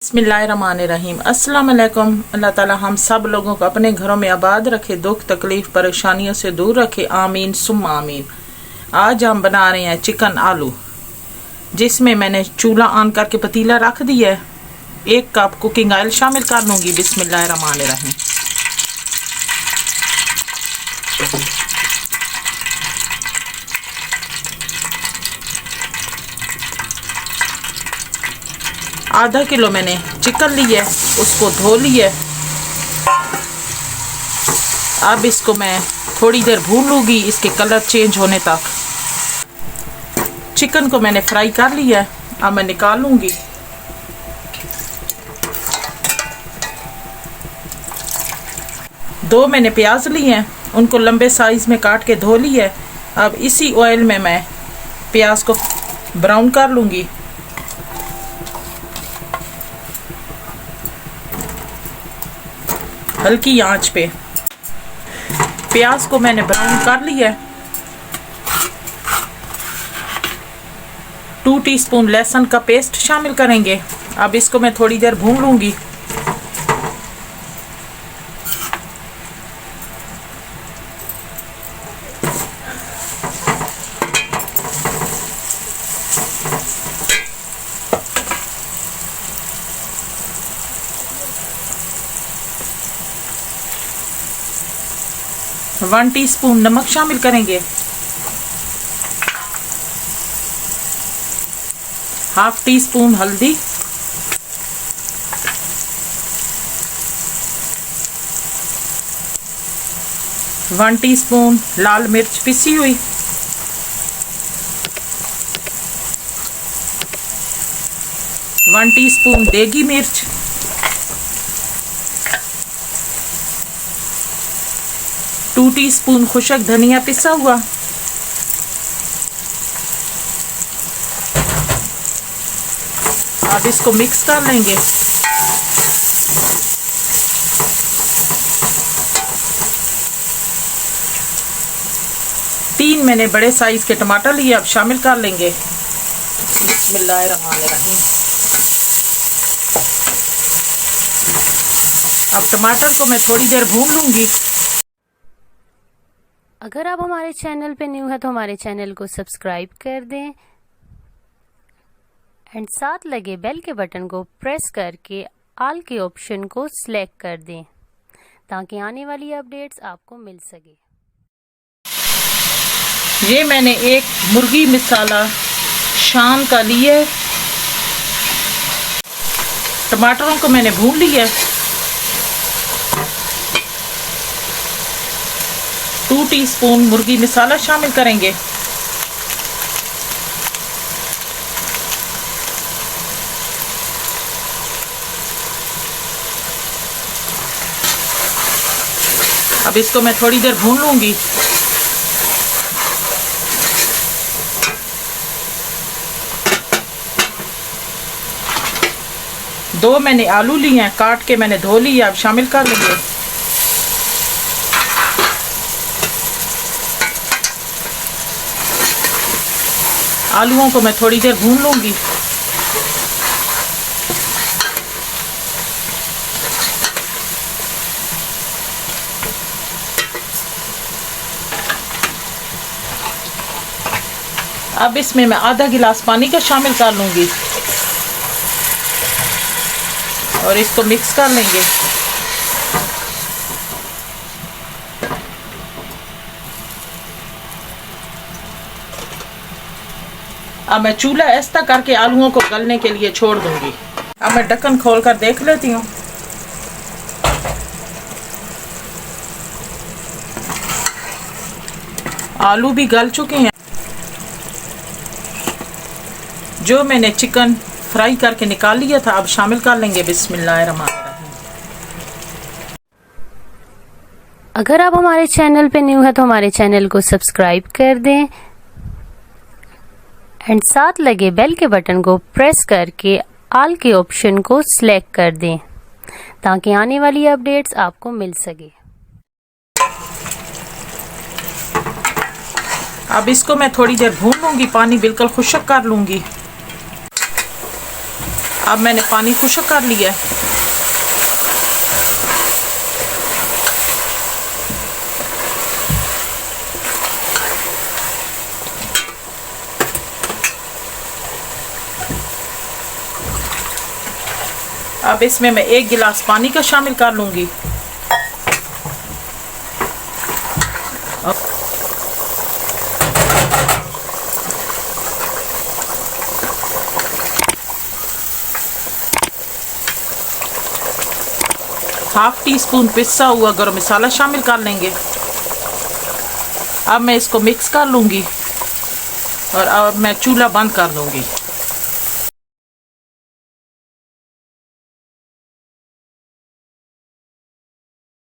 बिस्मिल्लाहिर्रहमानिर्रहीम। अस्सलाम वालेकुम। अल्लाह ताला हम सब लोगों को अपने घरों में आबाद रखे, दुख तकलीफ परेशानियों से दूर रखे, आमीन सुम्मा आमीन। आज हम बना रहे हैं चिकन आलू, जिसमें मैंने चूल्हा ऑन करके पतीला रख दिया है। 1 कप कुकिंग ऑयल शामिल कर लूँगी। बिस्मिल्लाहिर्रहमानिर्रहीम। आधा किलो मैंने चिकन लिया है, उसको धो लिया। अब इसको मैं थोड़ी देर भून लूँगी, इसके कलर चेंज होने तक। चिकन को मैंने फ्राई कर लिया है, अब मैं निकाल लूँगी। दो मैंने प्याज लिए हैं, उनको लंबे साइज में काट के धो लिया है। अब इसी ऑयल में मैं प्याज को ब्राउन कर लूँगी। हल्की आंच पे प्याज को मैंने ब्राउन कर लिया है। 2 टीस्पून लहसुन का पेस्ट शामिल करेंगे। अब इसको मैं थोड़ी देर भून लूंगी। वन टीस्पून नमक शामिल करेंगे। हाफ टी स्पून हल्दी, वन टीस्पून लाल मिर्च पिसी हुई, वन टीस्पून देगी मिर्च, 2 टीस्पून खुशक धनिया पिसा हुआ, अब इसको मिक्स कर लेंगे। तीन मैंने बड़े साइज के टमाटर लिए, अब शामिल कर लेंगे। बिस्मिल्लाहिर्रहमानिर्रहीम। अब टमाटर को मैं थोड़ी देर भून लूंगी। अगर आप हमारे चैनल पे न्यू है तो हमारे चैनल को सब्सक्राइब कर दें एंड साथ लगे बेल के बटन को प्रेस करके ऑल के ऑप्शन को सिलेक्ट कर दें ताकि आने वाली अपडेट्स आपको मिल सके। ये मैंने एक मुर्गी मसाला शाम का लिया है। टमाटरों को मैंने भून लिया है। 2 टीस्पून मुर्गी मसाला शामिल करेंगे। अब इसको मैं थोड़ी देर भून लूंगी। दो मैंने आलू लिए हैं, काट के मैंने धो लिए, अब शामिल कर लेंगे। आलूओं को मैं थोड़ी देर भून लूंगी। अब इसमें मैं आधा गिलास पानी का शामिल कर लूंगी और इसको मिक्स कर लेंगे। अब मैं चूल्हा ऐसा करके आलूओं को गलने के लिए छोड़ दूंगी। अब मैं ढक्कन खोलकर देख लेती हूँ। आलू भी गल चुके हैं। जो मैंने चिकन फ्राई करके निकाल लिया था, अब शामिल कर लेंगे। बिस्मिल्लाहिर्रहमानिर्रहीम। अगर आप हमारे चैनल पे न्यू है तो हमारे चैनल को सब्सक्राइब कर दें एंड साथ लगे बेल के बटन को प्रेस करके ऑल के ऑप्शन को सिलेक्ट कर दें ताकि आने वाली अपडेट्स आपको मिल सके। अब इसको मैं थोड़ी देर भून लूंगी, पानी बिल्कुल खुश्क कर लूंगी। अब मैंने पानी खुश्क कर लिया है। अब इसमें मैं 1 गिलास पानी का शामिल कर लूंगी। हाफ टी स्पून पिसा हुआ गरम मसाला शामिल कर लेंगे। अब मैं इसको मिक्स कर लूंगी और अब मैं चूल्हा बंद कर दूंगी।